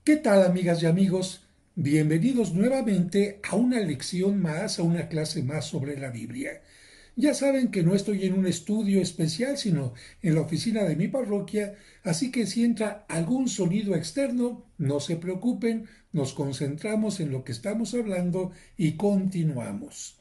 ¿Qué tal, amigas y amigos? Bienvenidos nuevamente a una lección más, a una clase más sobre la Biblia. Ya saben que no estoy en un estudio especial, sino en la oficina de mi parroquia, así que si entra algún sonido externo, no se preocupen, nos concentramos en lo que estamos hablando y continuamos.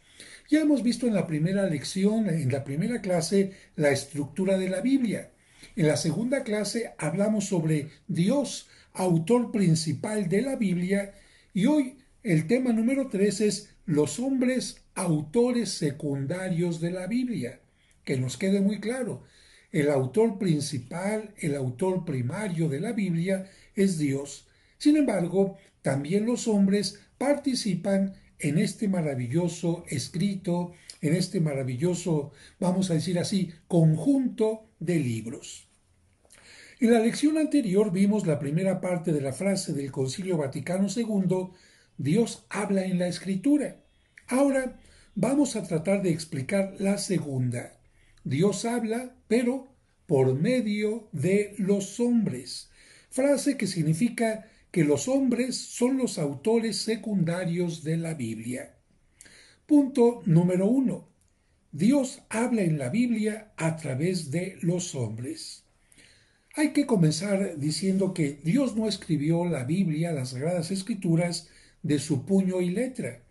Ya hemos visto en la primera lección, en la primera clase, la estructura de la Biblia. En la segunda clase hablamos sobre Dios, autor principal de la Biblia, y hoy el tema número 3 es los hombres autores secundarios de la Biblia. Que nos quede muy claro, el autor principal, el autor primario de la Biblia es Dios. Sin embargo, también los hombres participan en este maravilloso escrito, en este maravilloso, vamos a decir así, conjunto de libros. En la lección anterior vimos la primera parte de la frase del Concilio Vaticano II, Dios habla en la Escritura. Ahora vamos a tratar de explicar la segunda. Dios habla, pero por medio de los hombres. Frase que significa que los hombres son los autores secundarios de la Biblia. Punto número 1. Dios habla en la Biblia a través de los hombres. Hay que comenzar diciendo que Dios no escribió la Biblia, las Sagradas Escrituras, de su puño y letra.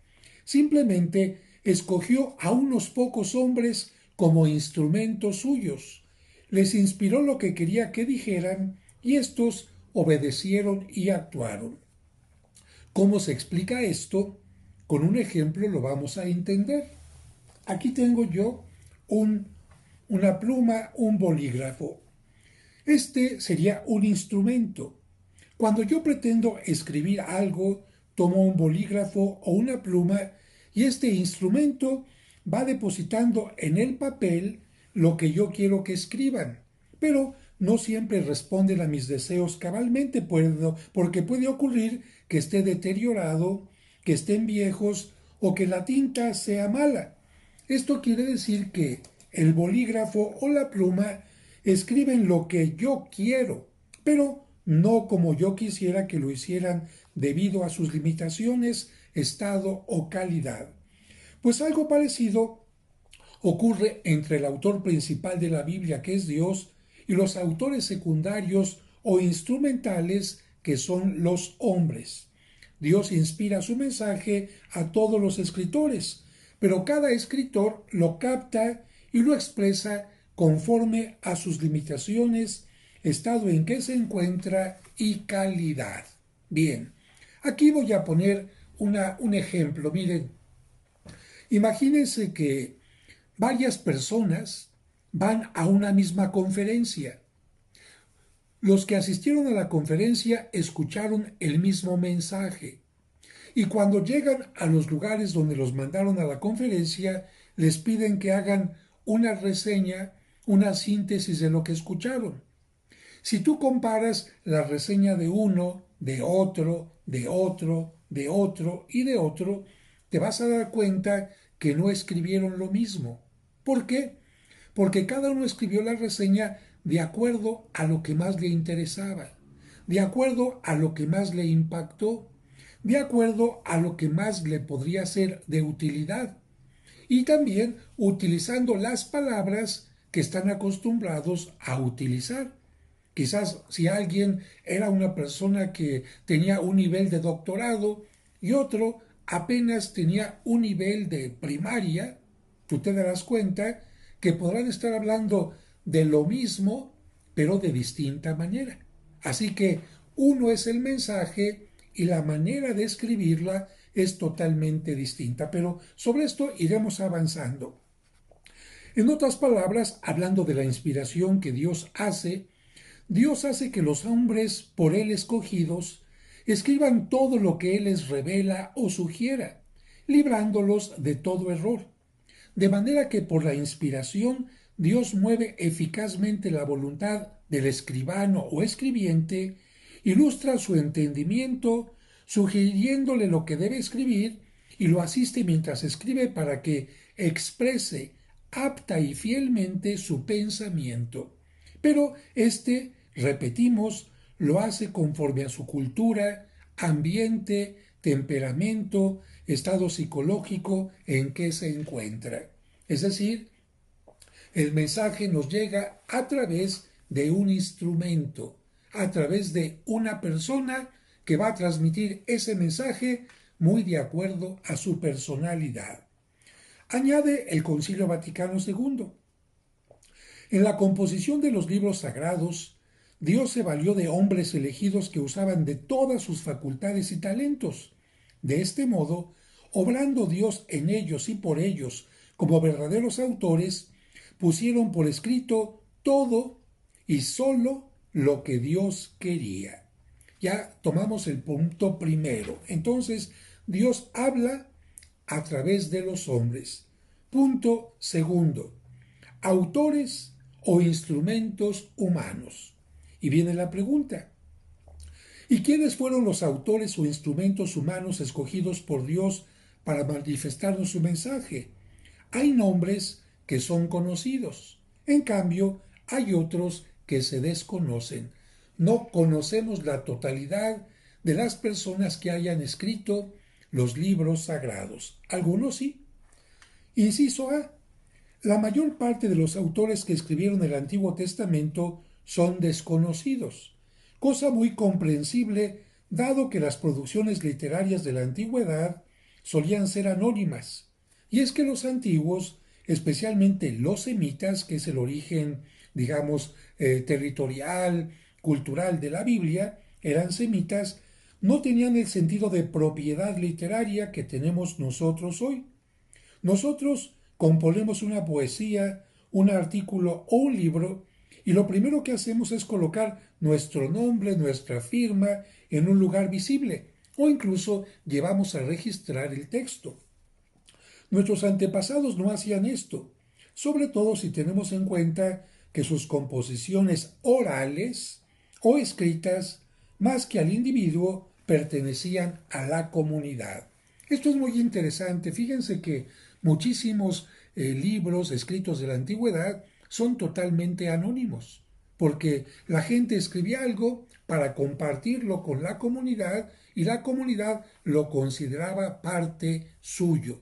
Simplemente escogió a unos pocos hombres como instrumentos suyos. Les inspiró lo que quería que dijeran y estos obedecieron y actuaron. ¿Cómo se explica esto? Con un ejemplo lo vamos a entender. Aquí tengo yo una pluma, un bolígrafo. Este sería un instrumento. Cuando yo pretendo escribir algo, tomo un bolígrafo o una pluma y este instrumento va depositando en el papel lo que yo quiero que escriban. Pero no siempre responden a mis deseos cabalmente, porque puede ocurrir que esté deteriorado, que estén viejos o que la tinta sea mala. Esto quiere decir que el bolígrafo o la pluma escriben lo que yo quiero, pero no como yo quisiera que lo hicieran debido a sus limitaciones, estado o calidad. Pues algo parecido ocurre entre el autor principal de la Biblia, que es Dios, y los autores secundarios o instrumentales, que son los hombres. Dios inspira su mensaje a todos los escritores, pero cada escritor lo capta y lo expresa conforme a sus limitaciones, estado en que se encuentra y calidad. Bien, aquí voy a poner un ejemplo. Miren, imagínense que varias personas van a una misma conferencia. Los que asistieron a la conferencia escucharon el mismo mensaje. Y cuando llegan a los lugares donde los mandaron a la conferencia, les piden que hagan una reseña, una síntesis de lo que escucharon. Si tú comparas la reseña de uno, de otro, de otro, de otro y de otro, te vas a dar cuenta que no escribieron lo mismo. ¿Por qué? Porque cada uno escribió la reseña de acuerdo a lo que más le interesaba, de acuerdo a lo que más le impactó, de acuerdo a lo que más le podría ser de utilidad y también utilizando las palabras que están acostumbrados a utilizar. Quizás si alguien era una persona que tenía un nivel de doctorado y otro apenas tenía un nivel de primaria, tú te darás cuenta que podrán estar hablando de lo mismo, pero de distinta manera. Así que uno es el mensaje y la manera de escribirla es totalmente distinta, pero sobre esto iremos avanzando. En otras palabras, hablando de la inspiración que Dios hace que los hombres por Él escogidos escriban todo lo que Él les revela o sugiera, librándolos de todo error. De manera que por la inspiración Dios mueve eficazmente la voluntad del escribano o escribiente, ilustra su entendimiento, sugiriéndole lo que debe escribir y lo asiste mientras escribe para que exprese apta y fielmente su pensamiento. Pero repetimos, lo hace conforme a su cultura, ambiente, temperamento, estado psicológico en que se encuentra. Es decir, el mensaje nos llega a través de un instrumento, a través de una persona que va a transmitir ese mensaje muy de acuerdo a su personalidad. Añade el Concilio Vaticano II. En la composición de los libros sagrados, Dios se valió de hombres elegidos que usaban de todas sus facultades y talentos. De este modo, obrando Dios en ellos y por ellos como verdaderos autores, pusieron por escrito todo y sólo lo que Dios quería. Ya tomamos el punto primero. Entonces, Dios habla a través de los hombres. Punto segundo. Autores o instrumentos humanos. Y viene la pregunta. ¿Y quiénes fueron los autores o instrumentos humanos escogidos por Dios para manifestarnos su mensaje? Hay nombres que son conocidos. En cambio, hay otros que se desconocen. No conocemos la totalidad de las personas que hayan escrito los libros sagrados. Algunos sí. Inciso A. La mayor parte de los autores que escribieron el Antiguo Testamento son desconocidos, cosa muy comprensible dado que las producciones literarias de la antigüedad solían ser anónimas. Y es que los antiguos, especialmente los semitas, que es el origen, digamos, territorial, cultural de la Biblia, eran semitas, no tenían el sentido de propiedad literaria que tenemos nosotros hoy. Nosotros componemos una poesía, un artículo o un libro y lo primero que hacemos es colocar nuestro nombre, nuestra firma en un lugar visible o incluso llevamos a registrar el texto. Nuestros antepasados no hacían esto, sobre todo si tenemos en cuenta que sus composiciones orales o escritas, más que al individuo, pertenecían a la comunidad. Esto es muy interesante. Fíjense que muchísimos libros escritos de la antigüedad son totalmente anónimos, porque la gente escribía algo para compartirlo con la comunidad y la comunidad lo consideraba parte suyo.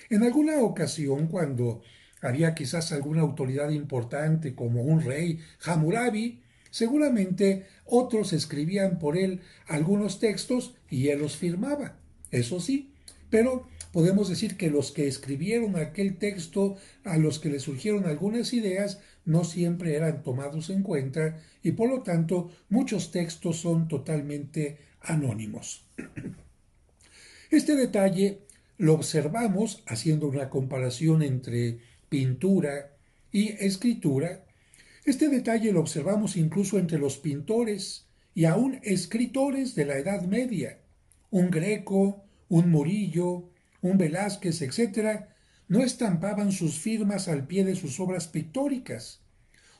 En alguna ocasión, cuando había quizás alguna autoridad importante como un rey, Hammurabi, seguramente otros escribían por él algunos textos y él los firmaba. Eso sí, pero podemos decir que los que escribieron aquel texto, a los que le surgieron algunas ideas, no siempre eran tomados en cuenta y por lo tanto muchos textos son totalmente anónimos. Este detalle lo observamos haciendo una comparación entre pintura y escritura. Este detalle lo observamos incluso entre los pintores y aún escritores de la Edad Media. Un Greco, un Murillo, un Velázquez, etc., no estampaban sus firmas al pie de sus obras pictóricas.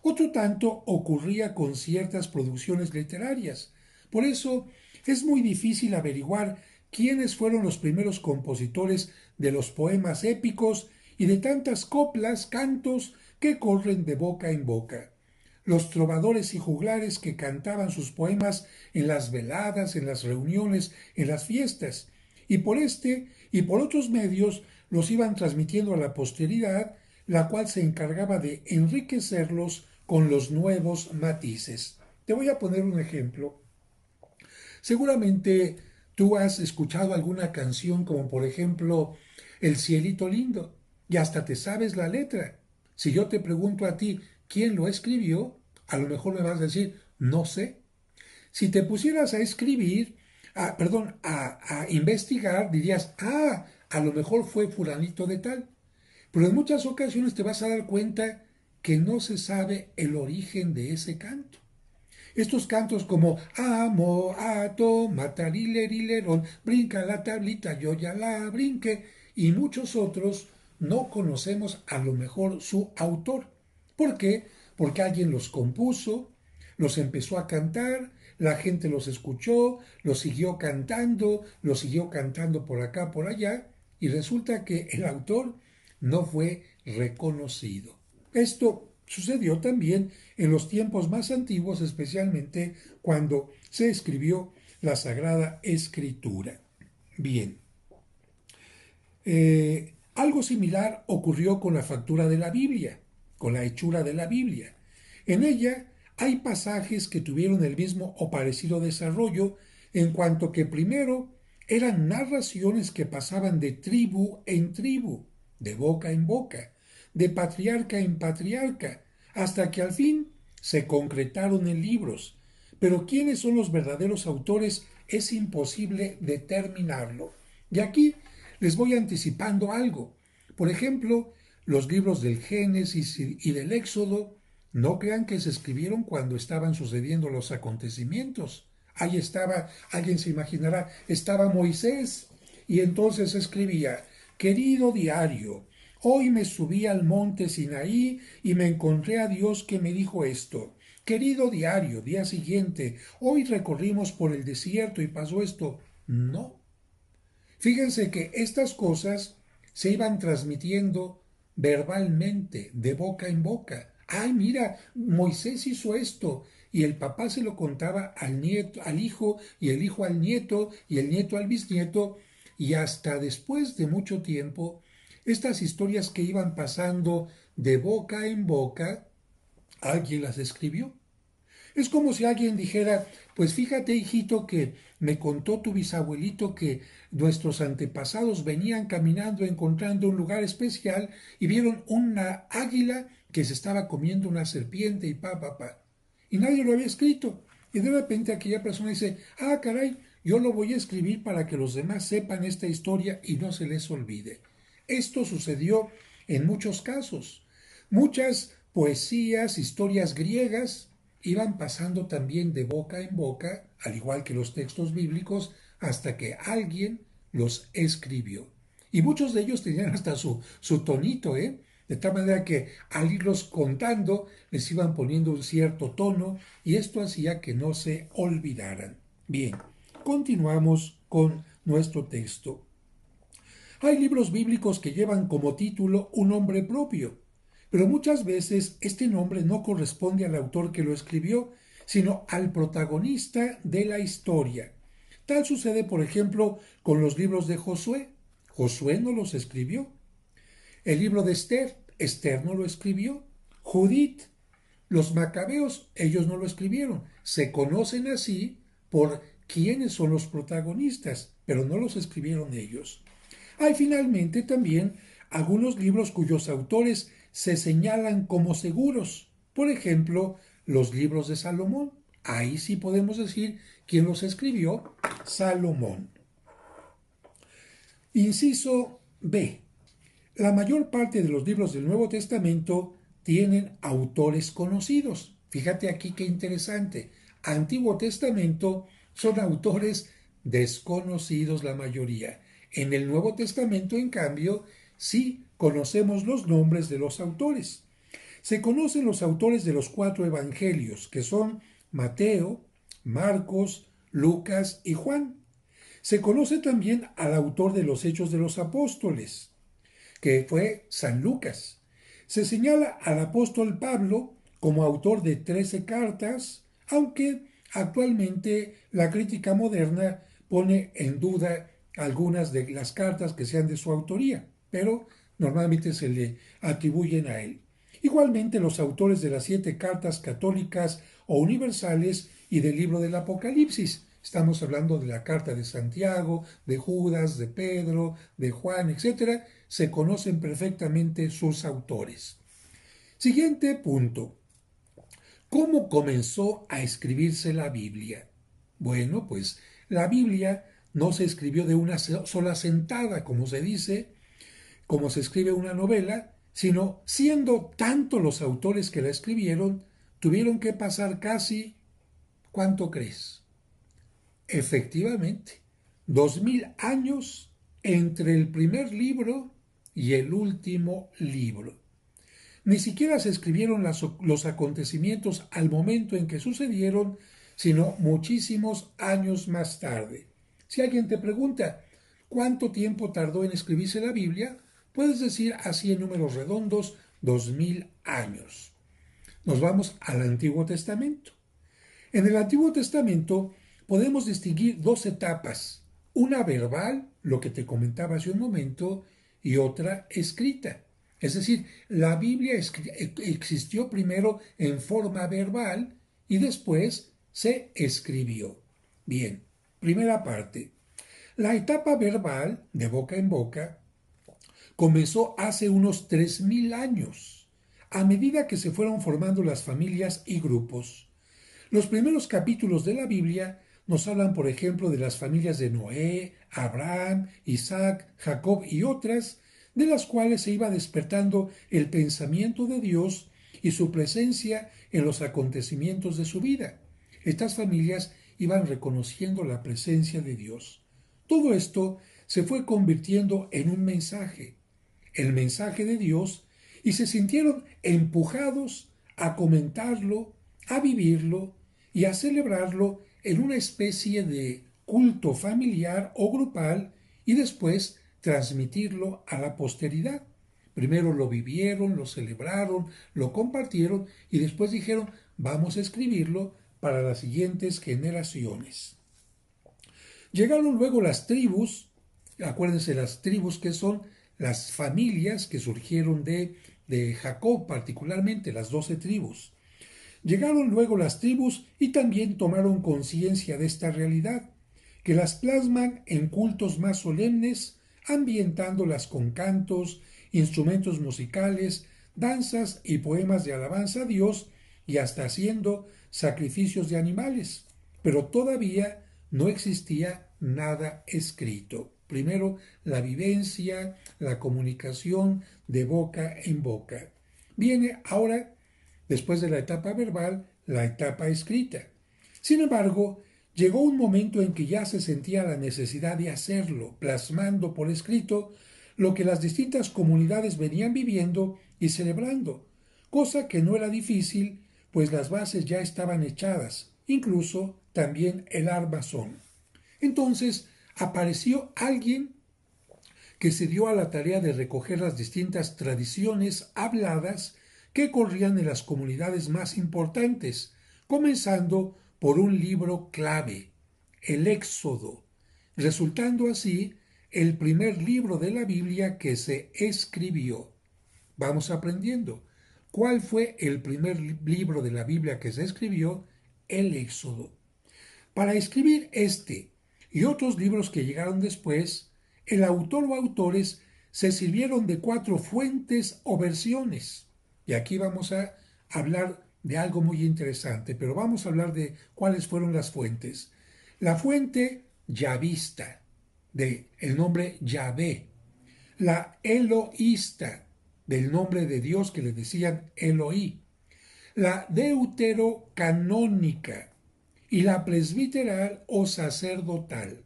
Otro tanto ocurría con ciertas producciones literarias. Por eso es muy difícil averiguar quiénes fueron los primeros compositores de los poemas épicos y de tantas coplas, cantos que corren de boca en boca. Los trovadores y juglares que cantaban sus poemas en las veladas, en las reuniones, en las fiestas, y por este y por otros medios los iban transmitiendo a la posteridad, la cual se encargaba de enriquecerlos con los nuevos matices. Te voy a poner un ejemplo. Seguramente tú has escuchado alguna canción como por ejemplo El cielito lindo y hasta te sabes la letra. Si yo te pregunto a ti quién lo escribió, a lo mejor me vas a decir no sé. Si te pusieras a escribir, a investigar, dirías, a lo mejor fue fulanito de tal. Pero en muchas ocasiones te vas a dar cuenta que no se sabe el origen de ese canto. Estos cantos como amo, ato, matarilerillerón, brinca la tablita, yo ya la brinqué, y muchos otros no conocemos a lo mejor su autor. ¿Por qué? Porque alguien los compuso, los empezó a cantar, la gente los escuchó, los siguió cantando por acá, por allá, y resulta que el autor no fue reconocido. Esto Sucedió también en los tiempos más antiguos, especialmente cuando se escribió la Sagrada Escritura. Bien, algo similar ocurrió con la factura de la Biblia, con la hechura de la Biblia. En ella hay pasajes que tuvieron el mismo o parecido desarrollo, en cuanto que primero eran narraciones que pasaban de tribu en tribu, de boca en boca, de patriarca en patriarca, hasta que al fin se concretaron en libros. Pero quiénes son los verdaderos autores es imposible determinarlo. Y aquí les voy anticipando algo. Por ejemplo, los libros del Génesis y del Éxodo, no crean que se escribieron cuando estaban sucediendo los acontecimientos. Ahí estaba, alguien se imaginará, estaba Moisés y entonces escribía: querido diario, hoy me subí al monte Sinaí y me encontré a Dios que me dijo esto. Querido diario, día siguiente, hoy recorrimos por el desierto y pasó esto. No. Fíjense que estas cosas se iban transmitiendo verbalmente, de boca en boca. Ay, mira, Moisés hizo esto. Y el papá se lo contaba al nieto, al hijo, y el hijo al nieto, y el nieto al bisnieto, y hasta después de mucho tiempo, estas historias que iban pasando de boca en boca, alguien las escribió. Es como si alguien dijera: pues fíjate, hijito, que me contó tu bisabuelito que nuestros antepasados venían caminando encontrando un lugar especial y vieron una águila que se estaba comiendo una serpiente y pa. Y nadie lo había escrito. Y de repente aquella persona dice: ah, caray, yo lo voy a escribir para que los demás sepan esta historia y no se les olvide. Esto sucedió en muchos casos. Muchas poesías, historias griegas, iban pasando también de boca en boca, al igual que los textos bíblicos, hasta que alguien los escribió. Y muchos de ellos tenían hasta su tonito, ¿eh? De tal manera que al irlos contando les iban poniendo un cierto tono y esto hacía que no se olvidaran. Bien, continuamos con nuestro texto. Hay libros bíblicos que llevan como título un nombre propio, pero muchas veces este nombre no corresponde al autor que lo escribió, sino al protagonista de la historia. Tal sucede, por ejemplo, con los libros de Josué. Josué no los escribió. El libro de Esther, Esther no lo escribió. Judith, los macabeos, ellos no lo escribieron. Se conocen así por quiénes son los protagonistas, pero no los escribieron ellos. Hay finalmente también algunos libros cuyos autores se señalan como seguros. Por ejemplo, los libros de Salomón. Ahí sí podemos decir quién los escribió: Salomón. Inciso B. La mayor parte de los libros del Nuevo Testamento tienen autores conocidos. Fíjate aquí qué interesante. Antiguo Testamento son autores desconocidos la mayoría. En el Nuevo Testamento, en cambio, sí conocemos los nombres de los autores. Se conocen los autores de los 4 evangelios, que son Mateo, Marcos, Lucas y Juan. Se conoce también al autor de los Hechos de los Apóstoles, que fue San Lucas. Se señala al apóstol Pablo como autor de 13 cartas, aunque actualmente la crítica moderna pone en duda algunas de las cartas que sean de su autoría, pero normalmente se le atribuyen a él. Igualmente los autores de las 7 cartas católicas o universales y del libro del Apocalipsis. Estamos hablando de la carta de Santiago, de Judas, de Pedro, de Juan, etc. Se conocen perfectamente sus autores. Siguiente punto. ¿Cómo comenzó a escribirse la Biblia? Bueno, pues la Biblia no se escribió de una sola sentada, como se dice, como se escribe una novela, sino siendo tanto los autores que la escribieron, tuvieron que pasar casi, ¿cuánto crees? Efectivamente, 2000 años entre el primer libro y el último libro. Ni siquiera se escribieron los acontecimientos al momento en que sucedieron, sino muchísimos años más tarde. Si alguien te pregunta cuánto tiempo tardó en escribirse la Biblia, puedes decir así en números redondos: 2000 años. Nos vamos al Antiguo Testamento. En el Antiguo Testamento podemos distinguir dos etapas, una verbal, lo que te comentaba hace un momento, y otra escrita. Es decir, la Biblia existió primero en forma verbal y después se escribió. Bien, primera parte. La etapa verbal, de boca en boca, comenzó hace unos 3000 años, a medida que se fueron formando las familias y grupos. Los primeros capítulos de la Biblia nos hablan, por ejemplo, de las familias de Noé, Abraham, Isaac, Jacob y otras, de las cuales se iba despertando el pensamiento de Dios y su presencia en los acontecimientos de su vida. Estas familias iban reconociendo la presencia de Dios. Todo esto se fue convirtiendo en un mensaje, el mensaje de Dios, y se sintieron empujados a comentarlo, a vivirlo y a celebrarlo en una especie de culto familiar o grupal y después transmitirlo a la posteridad. Primero lo vivieron, lo celebraron, lo compartieron y después dijeron, vamos a escribirlo para las siguientes generaciones. Llegaron luego las tribus, acuérdense las tribus que son las familias que surgieron de Jacob, particularmente las 12 tribus. Llegaron luego las tribus y también tomaron conciencia de esta realidad, que las plasman en cultos más solemnes, ambientándolas con cantos, instrumentos musicales, danzas y poemas de alabanza a Dios y hasta haciendo sacrificios de animales. Pero todavía no existía nada escrito. Primero la vivencia, la comunicación de boca en boca. Viene ahora, después de la etapa verbal, la etapa escrita. Sin embargo, llegó un momento en que ya se sentía la necesidad de hacerlo, plasmando por escrito lo que las distintas comunidades venían viviendo y celebrando, cosa que no era difícil, pues las bases ya estaban echadas, incluso también el armazón. Entonces apareció alguien que se dio a la tarea de recoger las distintas tradiciones habladas que corrían en las comunidades más importantes, comenzando por un libro clave, el Éxodo, resultando así el primer libro de la Biblia que se escribió. Vamos aprendiendo. ¿Cuál fue el primer libro de la Biblia que se escribió? El Éxodo. Para escribir este y otros libros que llegaron después, el autor o autores se sirvieron de 4 fuentes o versiones. Y aquí vamos a hablar de algo muy interesante, pero vamos a hablar de cuáles fueron las fuentes. La fuente yavista, de el nombre Yahvé. La eloísta, del nombre de Dios que le decían Eloí. La deuterocanónica y la presbiteral o sacerdotal.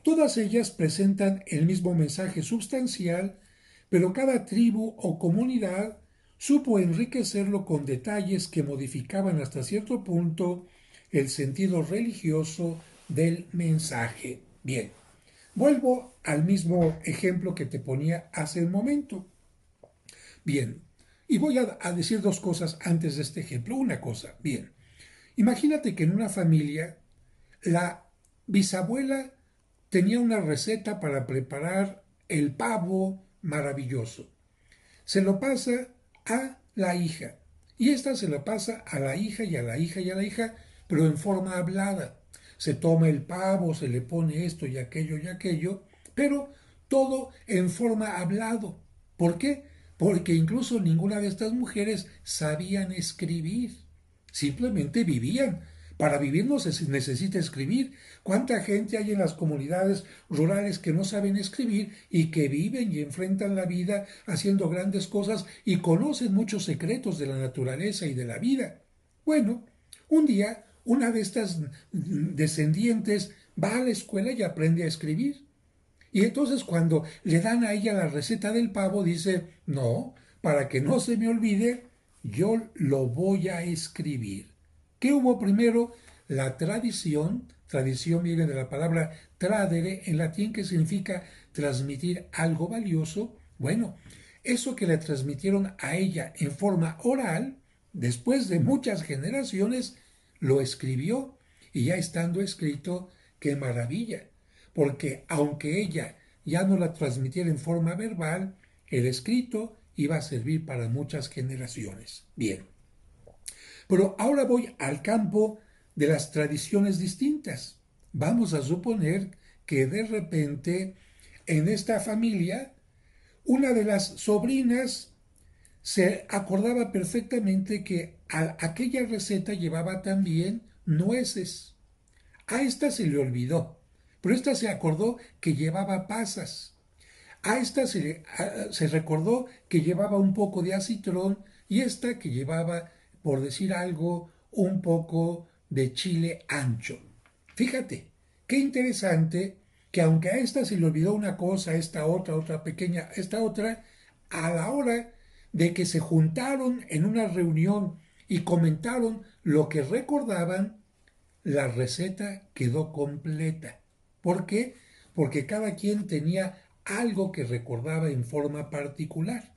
Todas ellas presentan el mismo mensaje sustancial, pero cada tribu o comunidad supo enriquecerlo con detalles que modificaban hasta cierto punto el sentido religioso del mensaje. Bien, vuelvo al mismo ejemplo que te ponía hace un momento. Bien, y voy a decir 2 cosas antes de este ejemplo. Una cosa, bien, imagínate que en una familia la bisabuela tenía una receta para preparar el pavo maravilloso. Se lo pasa a la hija y esta se lo pasa a la hija y a la hija y a la hija, pero en forma hablada. Se toma el pavo, se le pone esto y aquello, pero todo en forma hablado. ¿Por qué? Porque incluso ninguna de estas mujeres sabían escribir. Simplemente vivían. Para vivir no se necesita escribir. ¿Cuánta gente hay en las comunidades rurales que no saben escribir y que viven y enfrentan la vida haciendo grandes cosas y conocen muchos secretos de la naturaleza y de la vida? Bueno, un día una de estas descendientes va a la escuela y aprende a escribir. Y entonces cuando le dan a ella la receta del pavo, dice, no, para que no se me olvide, yo lo voy a escribir. ¿Qué hubo primero? La tradición. Tradición viene de la palabra tradere en latín, que significa transmitir algo valioso. Bueno, eso que le transmitieron a ella en forma oral, después de muchas generaciones, lo escribió y ya estando escrito, qué maravilla, porque aunque ella ya no la transmitiera en forma verbal, el escrito iba a servir para muchas generaciones. Bien, pero ahora voy al campo de las tradiciones distintas. Vamos a suponer que de repente en esta familia una de las sobrinas se acordaba perfectamente que aquella receta llevaba también nueces. A esta se le olvidó, pero esta se acordó que llevaba pasas. A esta se recordó que llevaba un poco de acitrón y esta que llevaba, por decir algo, un poco de chile ancho. Fíjate, qué interesante que aunque a esta se le olvidó una cosa, a esta otra pequeña, esta otra, a la hora de que se juntaron en una reunión y comentaron lo que recordaban, la receta quedó completa. ¿Por qué? Porque cada quien tenía algo que recordaba en forma particular.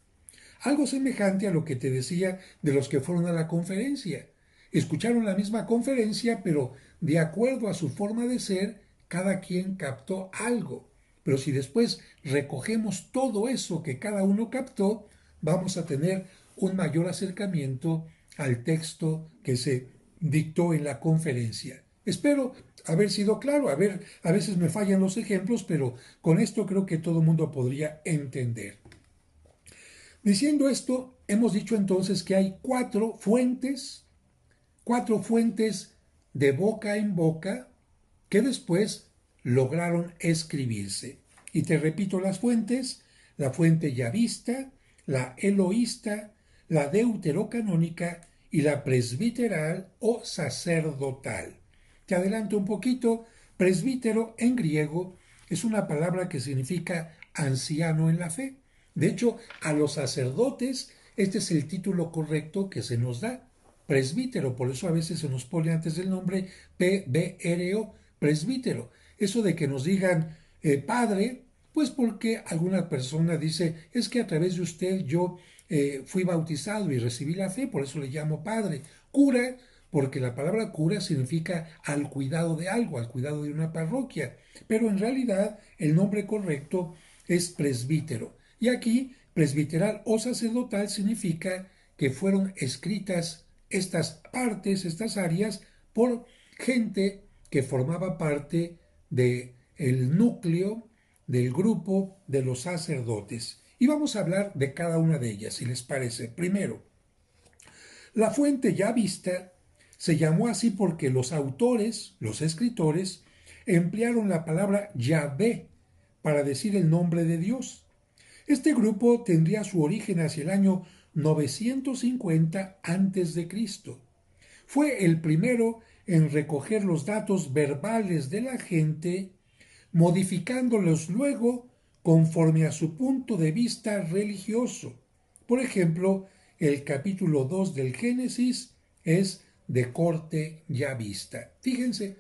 Algo semejante a lo que te decía de los que fueron a la conferencia. Escucharon la misma conferencia, pero de acuerdo a su forma de ser, cada quien captó algo. Pero si después recogemos todo eso que cada uno captó, vamos a tener un mayor acercamiento al texto que se dictó en la conferencia. Espero haber sido claro. A veces me fallan los ejemplos, pero con esto creo que todo el mundo podría entender. Diciendo esto, hemos dicho entonces que hay cuatro fuentes de boca en boca que después lograron escribirse. Y te repito las fuentes: la fuente yavista, la eloísta, la deuterocanónica y la presbiteral o sacerdotal. Te adelanto un poquito: presbítero en griego es una palabra que significa anciano en la fe. De hecho, a los sacerdotes este es el título correcto que se nos da, presbítero. Por eso a veces se nos pone antes del nombre PBRO, presbítero. Eso de que nos digan padre, pues porque alguna persona dice, es que a través de usted yo fui bautizado y recibí la fe, por eso le llamo padre. Cura, porque la palabra cura significa al cuidado de algo, al cuidado de una parroquia. Pero en realidad el nombre correcto es presbítero. Y aquí, presbiteral o sacerdotal significa que fueron escritas estas partes, estas áreas, por gente que formaba parte del núcleo, del grupo de los sacerdotes. Y vamos a hablar de cada una de ellas, si les parece. Primero, la fuente ya vista se llamó así porque los autores, los escritores, emplearon la palabra Yahvé para decir el nombre de Dios. Este grupo tendría su origen hacia el año 950 a.C. Fue el primero en recoger los datos verbales de la gente, modificándolos luego conforme a su punto de vista religioso. Por ejemplo, el capítulo 2 del Génesis es de corte yavista. Fíjense,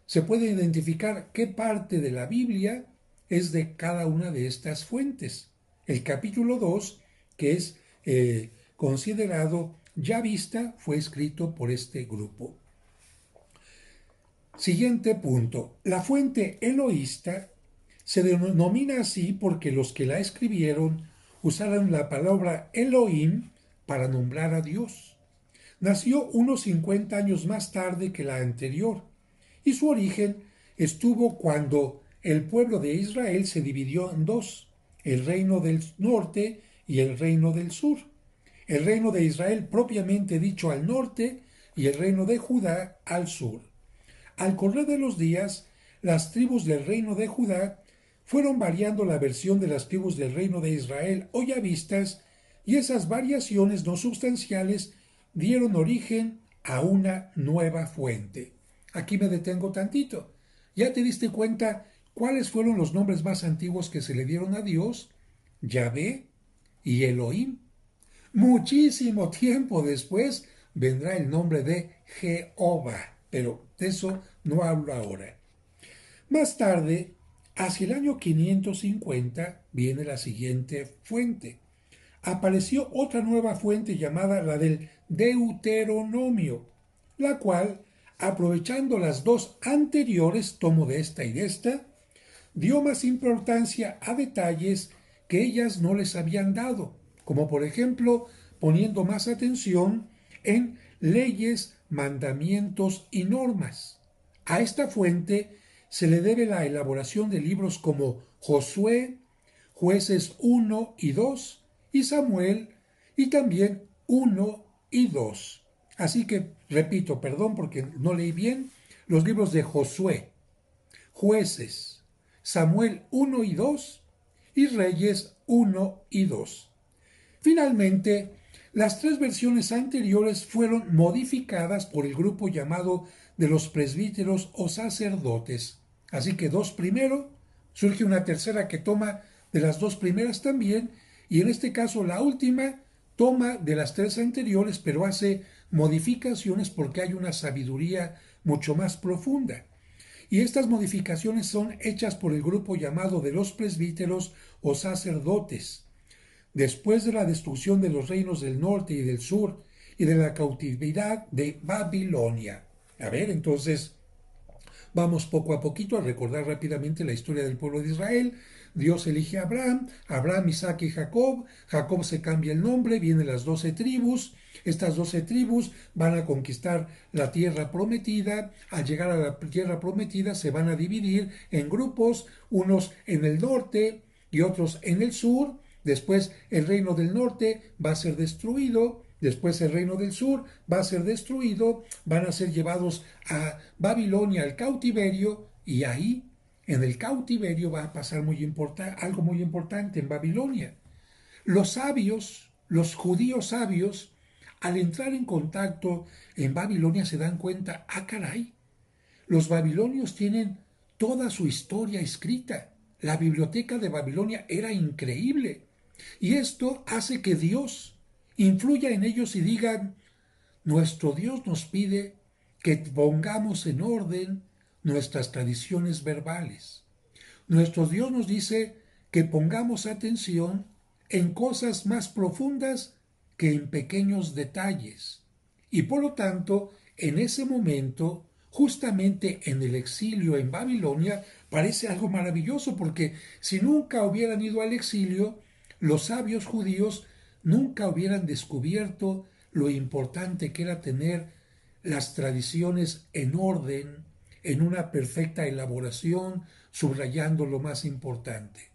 se puede identificar qué parte de la Biblia es de cada una de estas fuentes. El capítulo 2, que es considerado yavista, fue escrito por este grupo. Siguiente punto. La fuente eloísta se denomina así porque los que la escribieron usaron la palabra Elohim para nombrar a Dios. Nació unos 50 años más tarde que la anterior, y su origen estuvo cuando el pueblo de Israel se dividió en dos, el reino del norte y el reino del sur. El reino de Israel propiamente dicho al norte y el reino de Judá al sur. Al correr de los días, las tribus del reino de Judá fueron variando la versión de las tribus del reino de Israel o yavistas, y esas variaciones no sustanciales dieron origen a una nueva fuente. Aquí me detengo tantito. ¿Ya te diste cuenta cuáles fueron los nombres más antiguos que se le dieron a Dios? Yahvé y Elohim. Muchísimo tiempo después vendrá el nombre de Jehová, pero de eso no hablo ahora. Más tarde, hacia el año 550, viene la siguiente fuente. apareció otra nueva fuente llamada la del Deuteronomio, la cual, aprovechando las dos anteriores, tomo de esta y de esta, dio más importancia a detalles que ellas no les habían dado, como por ejemplo poniendo más atención en leyes, mandamientos y normas. A esta fuente se le debe la elaboración de libros como Josué, Jueces 1 y 2 y Samuel, y también 1 y 2. Así que, repito, perdón porque no leí bien, los libros de Josué, Jueces, Samuel 1 y 2 y Reyes 1 y 2. Finalmente, las tres versiones anteriores fueron modificadas por el grupo llamado de los presbíteros o sacerdotes. Así que dos primero, surge una tercera que toma de las dos primeras también, y en este caso la última toma de las tres anteriores, pero hace modificaciones porque hay una sabiduría mucho más profunda. Y estas modificaciones son hechas por el grupo llamado de los presbíteros o sacerdotes. Después de la destrucción de los reinos del norte y del sur y de la cautividad de Babilonia. A ver, entonces vamos poco a poquito a recordar rápidamente la historia del pueblo de Israel. Dios elige a Abraham, Abraham, Isaac y Jacob. Jacob se cambia el nombre, vienen las 12 tribus. Estas 12 tribus van a conquistar la tierra prometida. Al llegar a la tierra prometida se van a dividir en grupos, unos en el norte y otros en el sur. Después el reino del norte va a ser destruido. Después el reino del sur va a ser destruido, van a ser llevados a Babilonia, al cautiverio, y ahí, en el cautiverio, va a pasar algo muy importante en Babilonia. Los sabios, los judíos sabios, al entrar en contacto en Babilonia se dan cuenta, ah caray, los babilonios tienen toda su historia escrita. La biblioteca de Babilonia era increíble. Y esto hace que Dios influya en ellos y digan, nuestro Dios nos pide que pongamos en orden nuestras tradiciones verbales. Nuestro Dios nos dice que pongamos atención en cosas más profundas que en pequeños detalles. Y por lo tanto, en ese momento, justamente en el exilio en Babilonia, parece algo maravilloso porque si nunca hubieran ido al exilio, los sabios judíos nunca hubieran descubierto lo importante que era tener las tradiciones en orden, en una perfecta elaboración, subrayando lo más importante.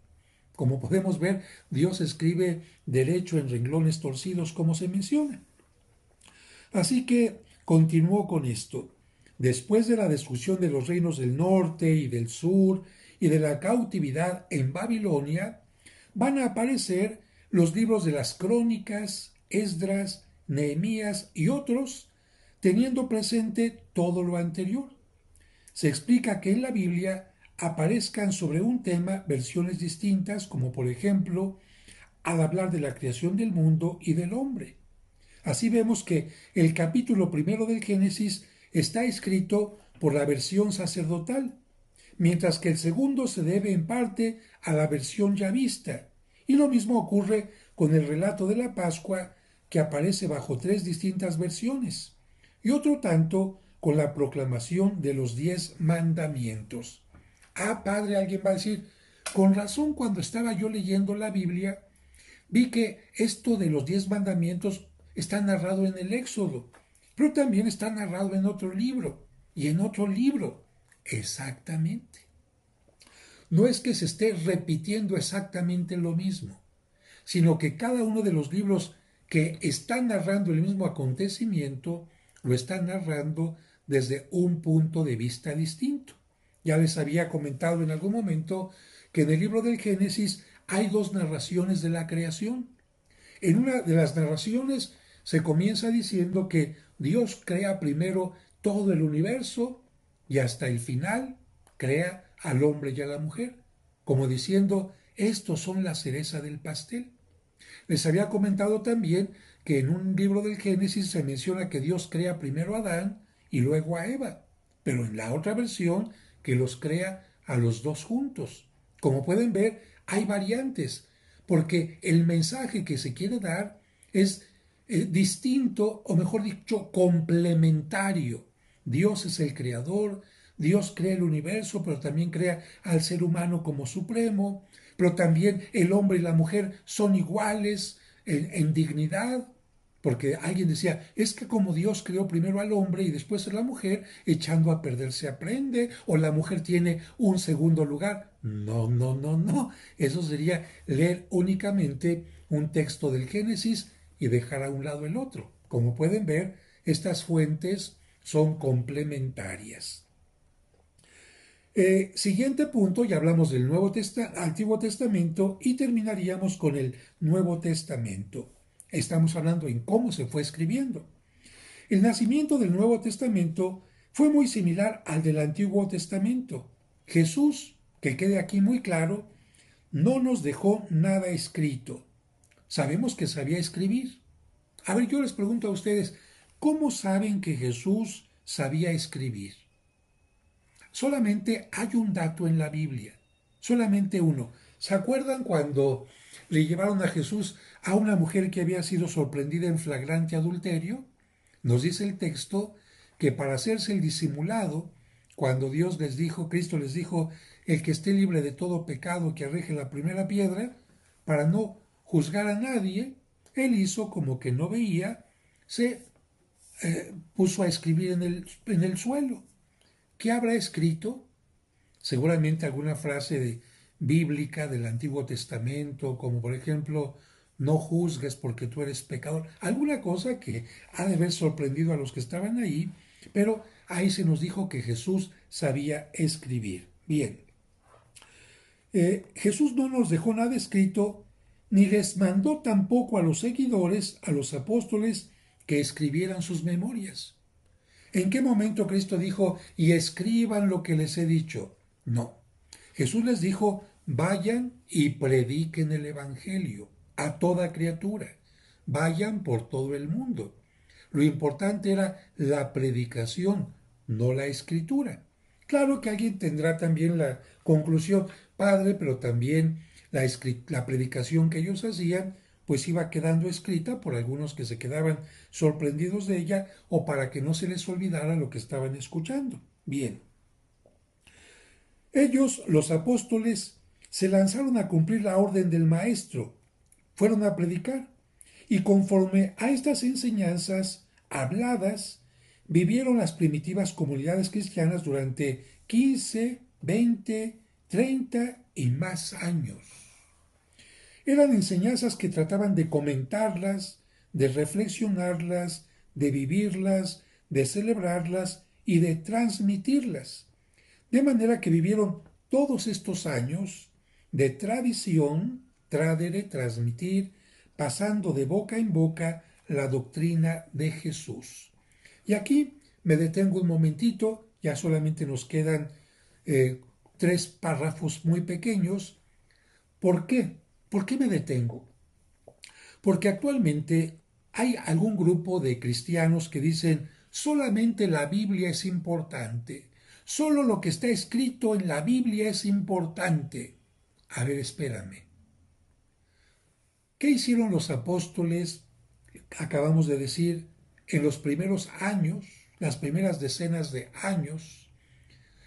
Como podemos ver, Dios escribe derecho en renglones torcidos, como se menciona. Así que continuó con esto. Después de la destrucción de los reinos del norte y del sur y de la cautividad en Babilonia, van a aparecer los libros de las crónicas, Esdras, Nehemías y otros, teniendo presente todo lo anterior. Se explica que en la Biblia aparezcan sobre un tema versiones distintas, como por ejemplo, al hablar de la creación del mundo y del hombre. Así vemos que el capítulo primero del Génesis está escrito por la versión sacerdotal, mientras que el segundo se debe en parte a la versión ya vista. Y lo mismo ocurre con el relato de la Pascua, que aparece bajo tres distintas versiones, y otro tanto con la proclamación de los 10 mandamientos. Ah, padre, alguien va a decir, con razón cuando estaba yo leyendo la Biblia, vi que esto de los 10 mandamientos está narrado en el Éxodo, pero también está narrado en otro libro y en otro libro. Exactamente. No es que se esté repitiendo exactamente lo mismo, sino que cada uno de los libros que están narrando el mismo acontecimiento lo están narrando desde un punto de vista distinto. Ya les había comentado en algún momento que en el libro del Génesis hay dos narraciones de la creación. En una de las narraciones se comienza diciendo que Dios crea primero todo el universo y hasta el final crea al hombre y a la mujer, como diciendo, estos son la cereza del pastel. Les había comentado también que en un libro del Génesis se menciona que Dios crea primero a Adán y luego a Eva, pero en la otra versión que los crea a los dos juntos. Como pueden ver, hay variantes, porque el mensaje que se quiere dar es distinto, o mejor dicho, complementario. Dios es el creador, Dios crea el universo, pero también crea al ser humano como supremo, pero también el hombre y la mujer son iguales en dignidad, porque alguien decía, es que como Dios creó primero al hombre y después a la mujer, echando a perder se aprende, o la mujer tiene un segundo lugar. No, no, no, no. Eso sería leer únicamente un texto del Génesis y dejar a un lado el otro. Como pueden ver, estas fuentes son complementarias. Siguiente punto, ya hablamos del Antiguo Testamento y terminaríamos con el Nuevo Testamento. Estamos hablando en cómo se fue escribiendo. El nacimiento del Nuevo Testamento fue muy similar al del Antiguo Testamento. Jesús, que quede aquí muy claro, no nos dejó nada escrito. Sabemos que sabía escribir. A ver, yo les pregunto a ustedes, ¿cómo saben que Jesús sabía escribir? Solamente hay un dato en la Biblia, solamente uno. ¿Se acuerdan cuando le llevaron a Jesús a una mujer que había sido sorprendida en flagrante adulterio? Nos dice el texto que para hacerse el disimulado, cuando Dios les dijo, Cristo les dijo, el que esté libre de todo pecado que arroje la primera piedra, para no juzgar a nadie, él hizo como que no veía, se puso a escribir en el suelo. ¿Qué habrá escrito? Seguramente alguna frase bíblica del Antiguo Testamento, como por ejemplo, no juzgues porque tú eres pecador. Alguna cosa que ha de haber sorprendido a los que estaban ahí, pero ahí se nos dijo que Jesús sabía escribir. Bien, Jesús no nos dejó nada escrito, ni les mandó tampoco a los seguidores, a los apóstoles, que escribieran sus memorias. ¿En qué momento Cristo dijo, y escriban lo que les he dicho? No. Jesús les dijo, vayan y prediquen el Evangelio a toda criatura. Vayan por todo el mundo. Lo importante era la predicación, no la escritura. Claro que alguien tendrá también la conclusión, padre, pero también la predicación que ellos hacían pues iba quedando escrita por algunos que se quedaban sorprendidos de ella o para que no se les olvidara lo que estaban escuchando. Bien. Ellos, los apóstoles, se lanzaron a cumplir la orden del Maestro, fueron a predicar y conforme a estas enseñanzas habladas, vivieron las primitivas comunidades cristianas durante 15, 20, 30 y más años. Eran enseñanzas que trataban de comentarlas, de reflexionarlas, de vivirlas, de celebrarlas y de transmitirlas. De manera que vivieron todos estos años de tradición, tradere, transmitir, pasando de boca en boca la doctrina de Jesús. Y aquí me detengo un momentito, ya solamente nos quedan 3 párrafos muy pequeños. ¿Por qué? ¿Por qué me detengo? Porque actualmente hay algún grupo de cristianos que dicen solamente la Biblia es importante, solo lo que está escrito en la Biblia es importante. A ver, espérame. ¿Qué hicieron los apóstoles, acabamos de decir, en los primeros años, las primeras decenas de años?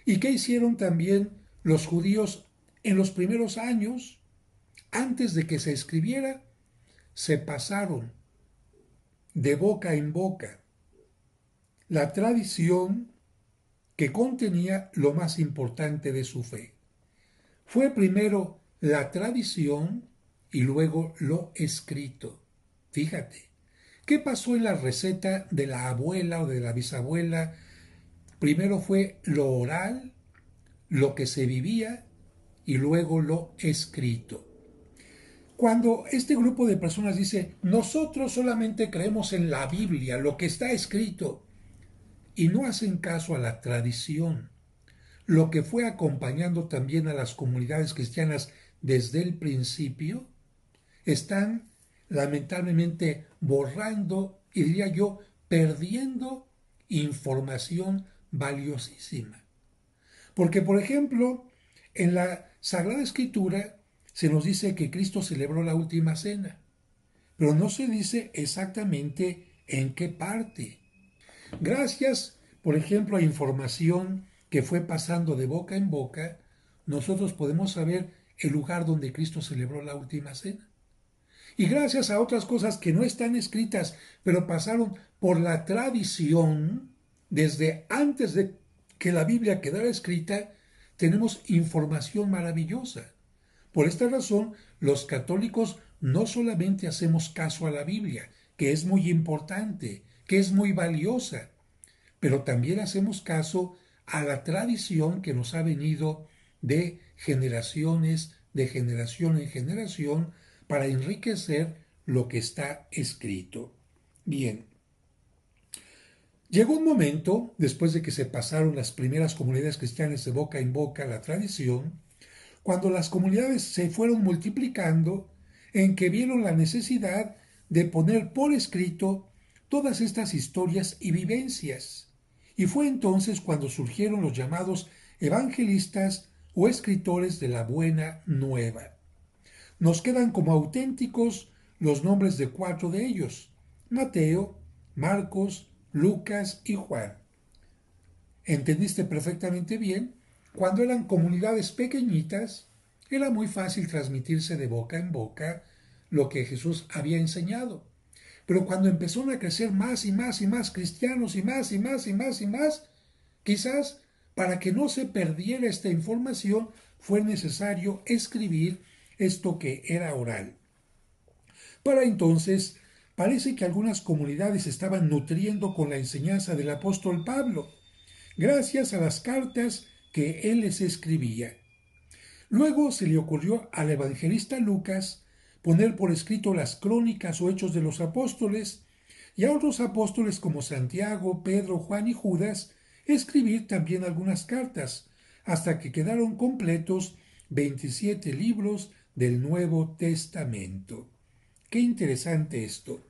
¿Y qué hicieron también los judíos en los primeros años, antes de que se escribiera? Se pasaron de boca en boca la tradición que contenía lo más importante de su fe. Fue primero la tradición y luego lo escrito. Fíjate, ¿qué pasó en la receta de la abuela o de la bisabuela? Primero fue lo oral, lo que se vivía y luego lo escrito. Cuando este grupo de personas dice, nosotros solamente creemos en la Biblia, lo que está escrito, y no hacen caso a la tradición, lo que fue acompañando también a las comunidades cristianas desde el principio, están lamentablemente borrando y diría yo perdiendo información valiosísima. Porque, por ejemplo, en la Sagrada Escritura se nos dice que Cristo celebró la última cena, pero no se dice exactamente en qué parte. Gracias, por ejemplo, a información que fue pasando de boca en boca, nosotros podemos saber el lugar donde Cristo celebró la última cena. Y gracias a otras cosas que no están escritas, pero pasaron por la tradición, desde antes de que la Biblia quedara escrita, tenemos información maravillosa. Por esta razón, los católicos no solamente hacemos caso a la Biblia, que es muy importante, que es muy valiosa, pero también hacemos caso a la tradición que nos ha venido de generaciones, de generación en generación, para enriquecer lo que está escrito. Bien, llegó un momento, después de que se pasaron las primeras comunidades cristianas de boca en boca la tradición, cuando las comunidades se fueron multiplicando, en que vieron la necesidad de poner por escrito todas estas historias y vivencias. Y fue entonces cuando surgieron los llamados evangelistas o escritores de la Buena Nueva. Nos quedan como auténticos los nombres de 4 de ellos: Mateo, Marcos, Lucas y Juan. ¿Entendiste perfectamente bien? Cuando eran comunidades pequeñitas, era muy fácil transmitirse de boca en boca lo que Jesús había enseñado. Pero cuando empezaron a crecer más y más y más cristianos y más y más y más y más, quizás para que no se perdiera esta información fue necesario escribir esto que era oral. Para entonces, parece que algunas comunidades estaban nutriendo con la enseñanza del apóstol Pablo, gracias a las cartas que él les escribía. Luego se le ocurrió al evangelista Lucas poner por escrito las crónicas o hechos de los apóstoles, y a otros apóstoles como Santiago, Pedro, Juan y Judas escribir también algunas cartas, hasta que quedaron completos 27 libros del Nuevo Testamento. Qué interesante esto.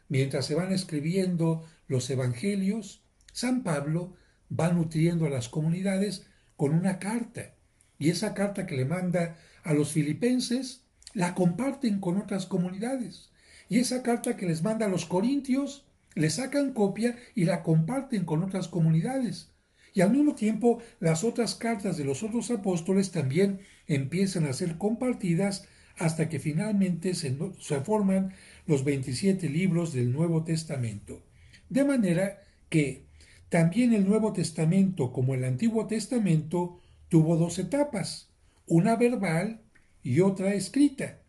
Mientras se van escribiendo los evangelios, San Pablo va nutriendo a las comunidades con una carta. Y esa carta que le manda a los filipenses la comparten con otras comunidades. Y esa carta que les manda a los corintios le sacan copia y la comparten con otras comunidades. Y al mismo tiempo las otras cartas de los otros apóstoles también empiezan a ser compartidas hasta que finalmente se forman los 27 libros del Nuevo Testamento. De manera que también el Nuevo Testamento, como el Antiguo Testamento, tuvo 2 etapas, una verbal y otra escrita.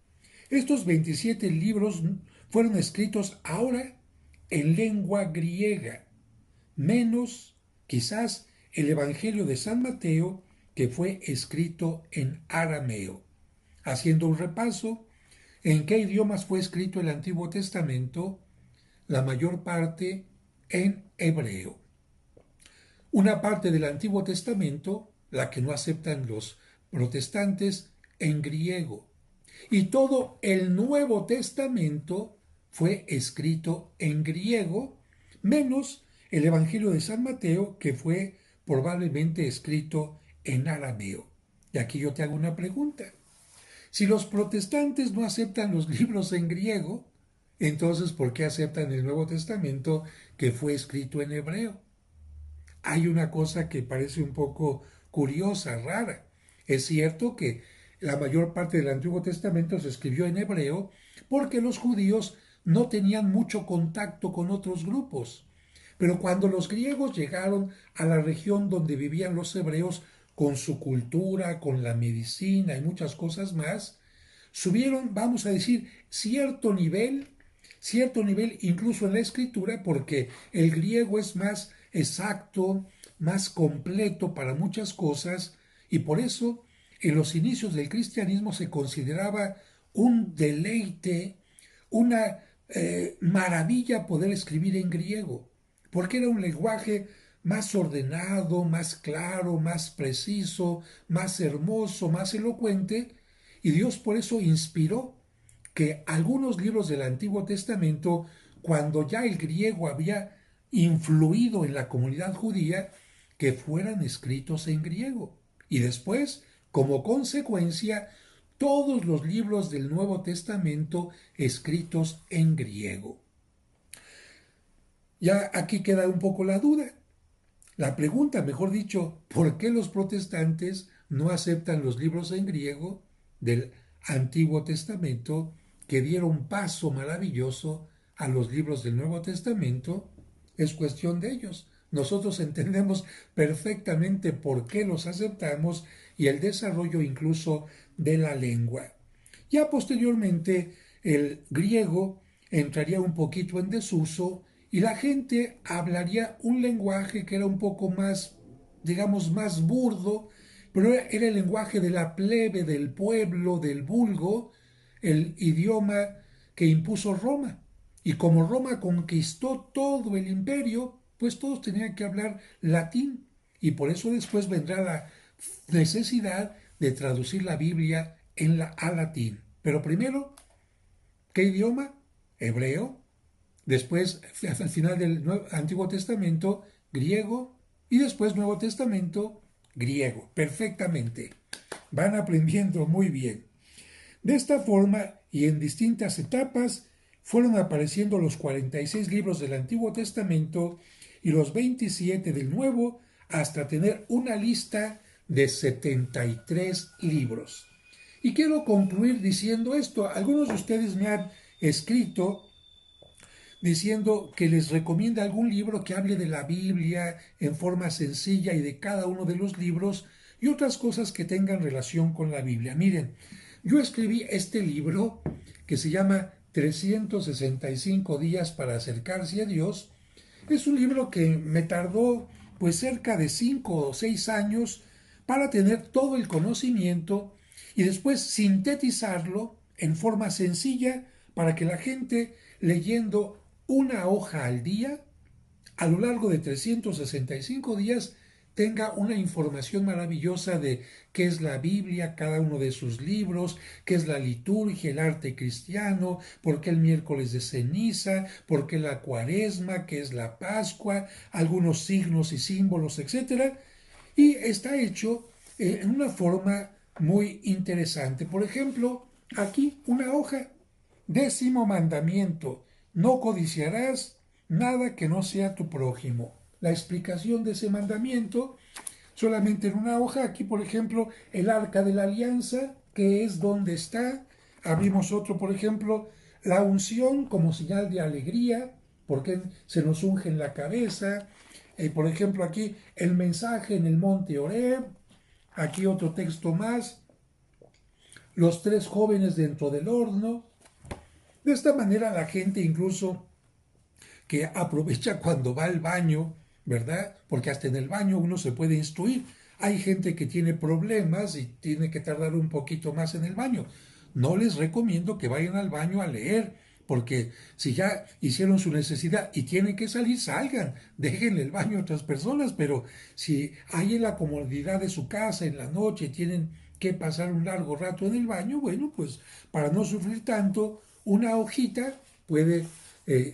Estos 27 libros fueron escritos ahora en lengua griega, menos quizás el Evangelio de San Mateo, que fue escrito en arameo. Haciendo un repaso, ¿en qué idiomas fue escrito el Antiguo Testamento? La mayor parte en hebreo. Una parte del Antiguo Testamento, la que no aceptan los protestantes, en griego. Y todo el Nuevo Testamento fue escrito en griego, menos el Evangelio de San Mateo, que fue probablemente escrito en arameo. Y aquí yo te hago una pregunta. Si los protestantes no aceptan los libros en griego, entonces ¿por qué aceptan el Nuevo Testamento que fue escrito en hebreo? Hay una cosa que parece un poco curiosa, rara. Es cierto que la mayor parte del Antiguo Testamento se escribió en hebreo porque los judíos no tenían mucho contacto con otros grupos. Pero cuando los griegos llegaron a la región donde vivían los hebreos, con su cultura, con la medicina y muchas cosas más, subieron, vamos a decir, cierto nivel incluso en la escritura, porque el griego es más exacto, más completo para muchas cosas, y por eso en los inicios del cristianismo se consideraba un deleite, una maravilla poder escribir en griego, porque era un lenguaje más ordenado, más claro, más preciso, más hermoso, más elocuente, y Dios por eso inspiró que algunos libros del Antiguo Testamento, cuando ya el griego había influido en la comunidad judía, que fueran escritos en griego. Y después, como consecuencia, todos los libros del Nuevo Testamento escritos en griego. Ya aquí queda un poco la duda. La pregunta, mejor dicho, ¿por qué los protestantes no aceptan los libros en griego del Antiguo Testamento que dieron paso maravilloso a los libros del Nuevo Testamento? Es cuestión de ellos. Nosotros entendemos perfectamente por qué los aceptamos y el desarrollo incluso de la lengua. Ya posteriormente el griego entraría un poquito en desuso y la gente hablaría un lenguaje que era un poco más, digamos, más burdo, pero era el lenguaje de la plebe, del pueblo, del vulgo, el idioma que impuso Roma. Y como Roma conquistó todo el imperio, pues todos tenían que hablar latín. Y por eso después vendrá la necesidad de traducir la Biblia a latín. Pero primero, ¿qué idioma? Hebreo. Después, al final del Antiguo Testamento, griego. Y después Nuevo Testamento, griego. Perfectamente. Van aprendiendo muy bien. De esta forma y en distintas etapas fueron apareciendo los 46 libros del Antiguo Testamento y los 27 del Nuevo hasta tener una lista de 73 libros. Y quiero concluir diciendo esto. Algunos de ustedes me han escrito diciendo que les recomienda algún libro que hable de la Biblia en forma sencilla y de cada uno de los libros y otras cosas que tengan relación con la Biblia. Miren, yo escribí este libro que se llama 365 días para acercarse a Dios. Es un libro que me tardó pues cerca de 5 o 6 años para tener todo el conocimiento y después sintetizarlo en forma sencilla para que la gente leyendo una hoja al día a lo largo de 365 días tenga una información maravillosa de qué es la Biblia, cada uno de sus libros, qué es la liturgia, el arte cristiano, por qué el miércoles de ceniza, por qué la cuaresma, qué es la Pascua, algunos signos y símbolos, etc. Y está hecho en una forma muy interesante. Por ejemplo, aquí una hoja. 10º mandamiento. No codiciarás nada que no sea tu prójimo. La explicación de ese mandamiento solamente en una hoja. Aquí, por ejemplo, el arca de la alianza, que es donde está. Abrimos otro, por ejemplo, la unción como señal de alegría, porque se nos unge en la cabeza. Por ejemplo, aquí el mensaje en el monte Horeb. Aquí otro texto más. Los 3 jóvenes dentro del horno. De esta manera la gente incluso que aprovecha cuando va al baño, ¿verdad? Porque hasta en el baño uno se puede instruir. Hay gente que tiene problemas y tiene que tardar un poquito más en el baño. No les recomiendo que vayan al baño a leer, porque si ya hicieron su necesidad y tienen que salir, salgan, déjenle el baño a otras personas, pero si hay en la comodidad de su casa en la noche tienen que pasar un largo rato en el baño, bueno, pues para no sufrir tanto, una hojita puede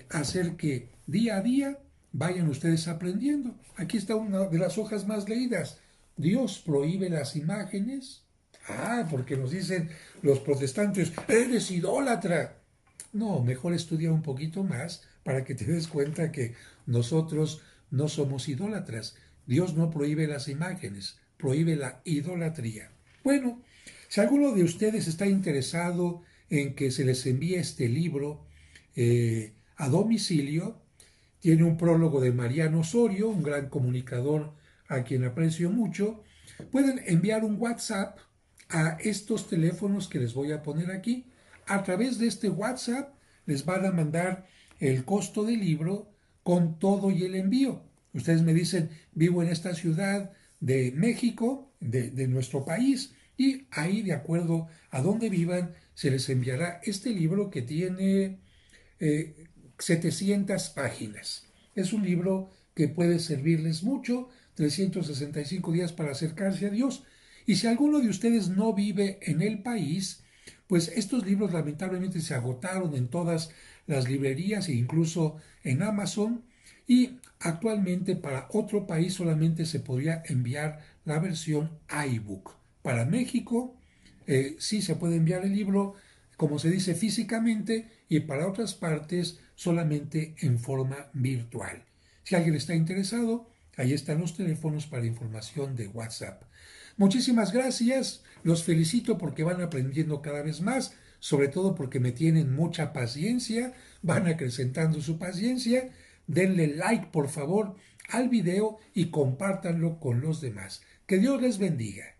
hacer que día a día vayan ustedes aprendiendo. Aquí está una de las hojas más leídas. Dios prohíbe las imágenes. Ah, porque nos dicen los protestantes, eres idólatra. No, mejor estudia un poquito más para que te des cuenta que nosotros no somos idólatras. Dios no prohíbe las imágenes, prohíbe la idolatría. Bueno, si alguno de ustedes está interesado en que se les envíe este libro a domicilio, tiene un prólogo de Mariano Osorio, un gran comunicador a quien aprecio mucho. Pueden enviar un WhatsApp a estos teléfonos que les voy a poner aquí. A través de este WhatsApp les van a mandar el costo del libro con todo y el envío. Ustedes me dicen, vivo en esta ciudad de México, de nuestro país, y ahí, de acuerdo a donde vivan, se les enviará este libro que tiene 700 páginas. Es un libro que puede servirles mucho, 365 días para acercarse a Dios. Y si alguno de ustedes no vive en el país, pues estos libros lamentablemente se agotaron en todas las librerías e incluso en Amazon, y actualmente para otro país solamente se podría enviar la versión iBook. Para México sí se puede enviar el libro, como se dice, físicamente, y para otras partes solamente en forma virtual. Si alguien está interesado, ahí están los teléfonos para información de WhatsApp. Muchísimas gracias, los felicito porque van aprendiendo cada vez más, sobre todo porque me tienen mucha paciencia, van acrecentando su paciencia. Denle like por favor al video y compártanlo con los demás. Que Dios les bendiga.